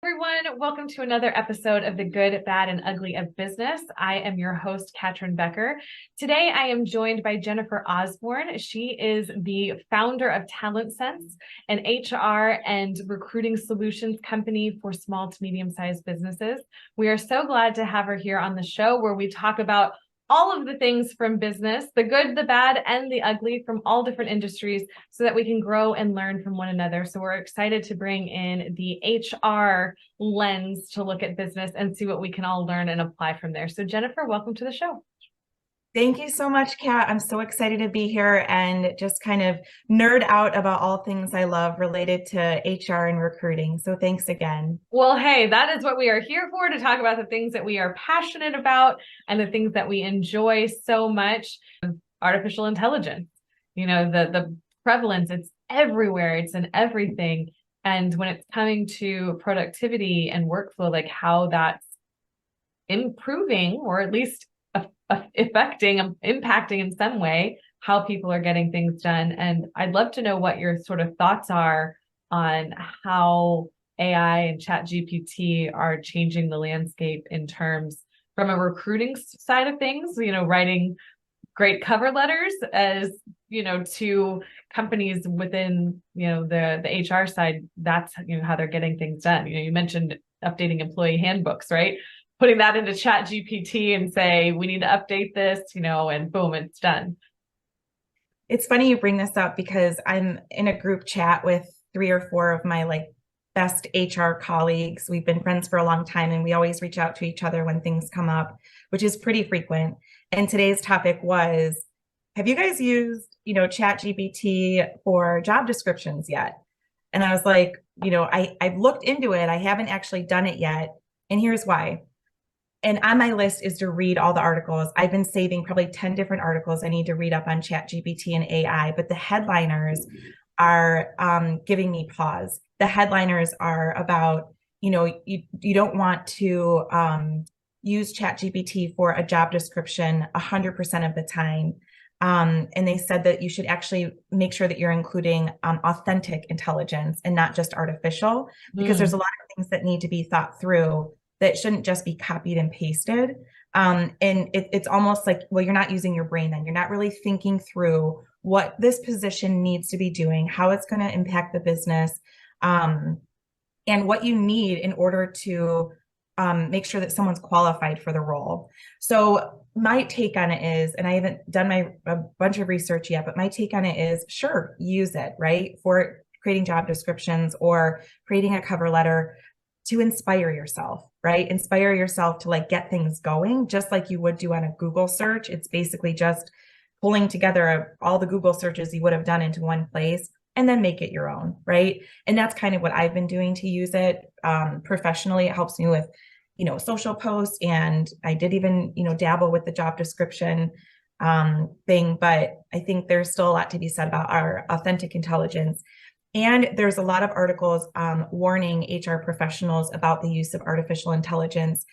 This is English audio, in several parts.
Everyone, welcome to another episode of The Good, Bad, and Ugly of Business. I am your host, Katrin Becker. Today, I am joined by Jennifer Osborn. She is the founder of Talent Sense, an HR and recruiting solutions company for small to medium-sized businesses. We are so glad to have her here on the show where we talk about all of the things from business, the good, the bad, and the ugly from all different industries so that we can grow and learn from one another. So we're excited to bring in the HR lens to look at business and see what we can all learn and apply from there. So Jennifer, welcome to the show. Thank you so much, Kat. I'm so excited to be here and just kind of nerd out about all things I love related to HR and recruiting. So thanks again. Well, hey, that is what we are here for, to talk about the things that we are passionate about and the things that we enjoy so much. Artificial intelligence, the prevalence, it's everywhere, it's in everything. And when it's coming to productivity and workflow, like how that's improving or at least affecting, impacting in some way how people are getting things done. And I'd love to know what your sort of thoughts are on how AI and ChatGPT are changing the landscape in terms from a recruiting side of things, writing great cover letters as, to companies within, the HR side, that's, how they're getting things done. You mentioned updating employee handbooks, right? Putting that into ChatGPT and say, we need to update this, and boom, it's done. It's funny you bring this up because I'm in a group chat with 3 or 4 of my best HR colleagues. We've been friends for a long time and we always reach out to each other when things come up, which is pretty frequent. And today's topic was, have you guys used, ChatGPT for job descriptions yet? And I was like, I've looked into it. I haven't actually done it yet. And here's why. And on my list is to read all the articles. I've been saving probably 10 different articles I need to read up on ChatGPT and AI, but the headliners are giving me pause. The headliners are about, you don't want to use ChatGPT for a job description 100% of the time. And they said that you should actually make sure that you're including authentic intelligence and not just artificial, because there's a lot of things that need to be thought through that shouldn't just be copied and pasted. And it's almost like, well, you're not using your brain then. You're not really thinking through what this position needs to be doing, how it's going to impact the business, and what you need in order to make sure that someone's qualified for the role. So my take on it is, and I haven't done a bunch of research yet, but my take on it is, sure, use it, right? For creating job descriptions or creating a cover letter to inspire yourself, right? Inspire yourself to get things going, just like you would do on a Google search. It's basically just pulling together all the Google searches you would have done into one place and then make it your own, right? And that's kind of what I've been doing to use it professionally. It helps me with, social posts, and I did even, dabble with the job description thing, but I think there's still a lot to be said about our authentic intelligence. And there's a lot of articles warning HR professionals about the use of artificial intelligence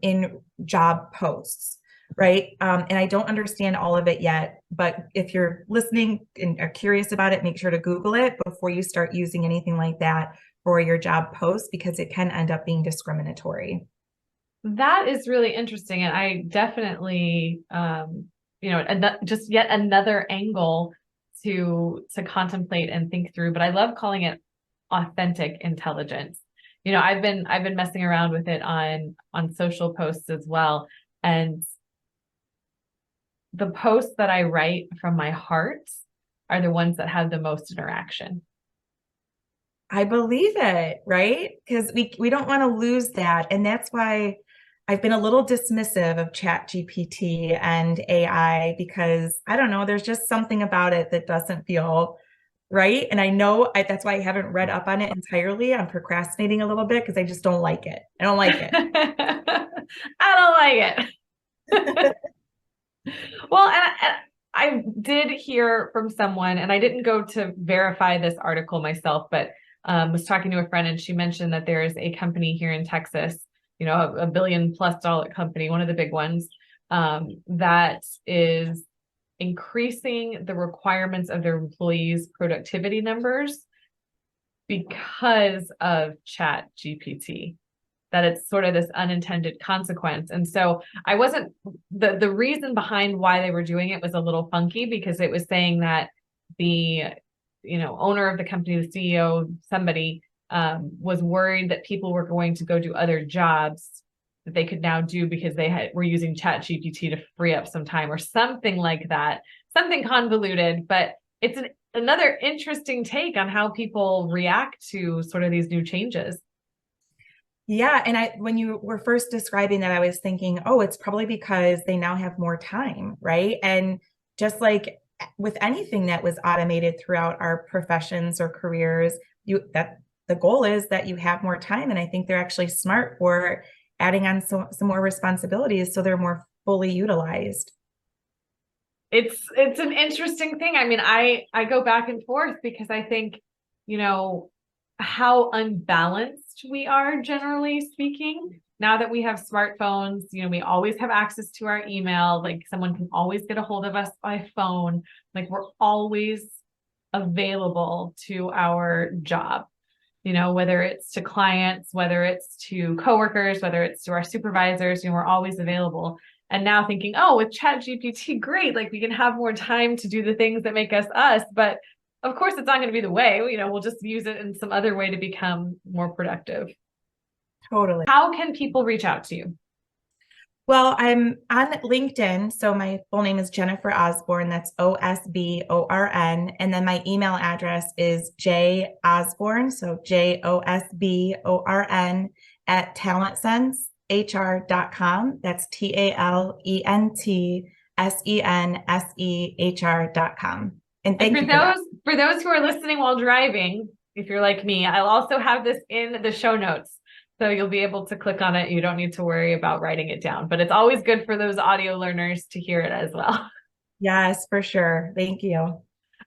in job posts, right? And I don't understand all of it yet, but if you're listening and are curious about it, make sure to Google it before you start using anything like that for your job posts, because it can end up being discriminatory. That is really interesting. And I definitely, just yet another angle to contemplate and think through, but I love calling it authentic intelligence. I've been messing around with it on social posts as well. And the posts that I write from my heart are the ones that have the most interaction. I believe it, right? Because we don't want to lose that. And that's why I've been a little dismissive of ChatGPT and AI, because I don't know, there's just something about it that doesn't feel right. And I know that's why I haven't read up on it entirely. I'm procrastinating a little bit because I just don't like it. I don't like it. I don't like it. Well, I did hear from someone, and I didn't go to verify this article myself, but was talking to a friend, and she mentioned that there is a company here in Texas, a $1 billion+ company, one of the big ones, that is increasing the requirements of their employees' productivity numbers because of ChatGPT, that it's sort of this unintended consequence. And so I wasn't, the reason behind why they were doing it was a little funky, because it was saying that the, owner of the company, the CEO, somebody was worried that people were going to go do other jobs that they could now do because were using ChatGPT to free up some time or something like that, something convoluted. But it's another interesting take on how people react to sort of these new changes. Yeah. And when you were first describing that, I was thinking, oh, it's probably because they now have more time, right? And just like with anything that was automated throughout our professions or careers, the goal is that you have more time. And I think they're actually smart for adding on some more responsibilities so they're more fully utilized. It's an interesting thing. I mean, I go back and forth because I think, how unbalanced we are, generally speaking. Now that we have smartphones, we always have access to our email. Like, someone can always get a hold of us by phone. Like, we're always available to our job, whether it's to clients, whether it's to coworkers, whether it's to our supervisors, we're always available. And now thinking, oh, with ChatGPT, great, like we can have more time to do the things that make us us. But of course, it's not going to be the way. We'll just use it in some other way to become more productive. Totally. How can people reach out to you? Well, I'm on LinkedIn. So my full name is Jennifer Osborn. That's Osborn. And then my email address is josborn. So JOSBORN at talentsensehr.com. That's TALENTSENSEHR.com. And thank you for those who are listening while driving, if you're like me, I'll also have this in the show notes. So you'll be able to click on it. You don't need to worry about writing it down, but it's always good for those audio learners to hear it as well. Yes, for sure. Thank you.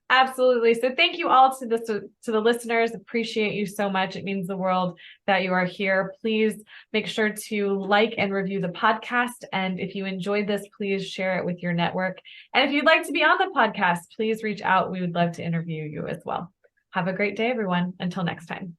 Absolutely. So thank you all to the listeners. Appreciate you so much. It means the world that you are here. Please make sure to like and review the podcast. And if you enjoyed this, please share it with your network. And if you'd like to be on the podcast, please reach out. We would love to interview you as well. Have a great day, everyone. Until next time.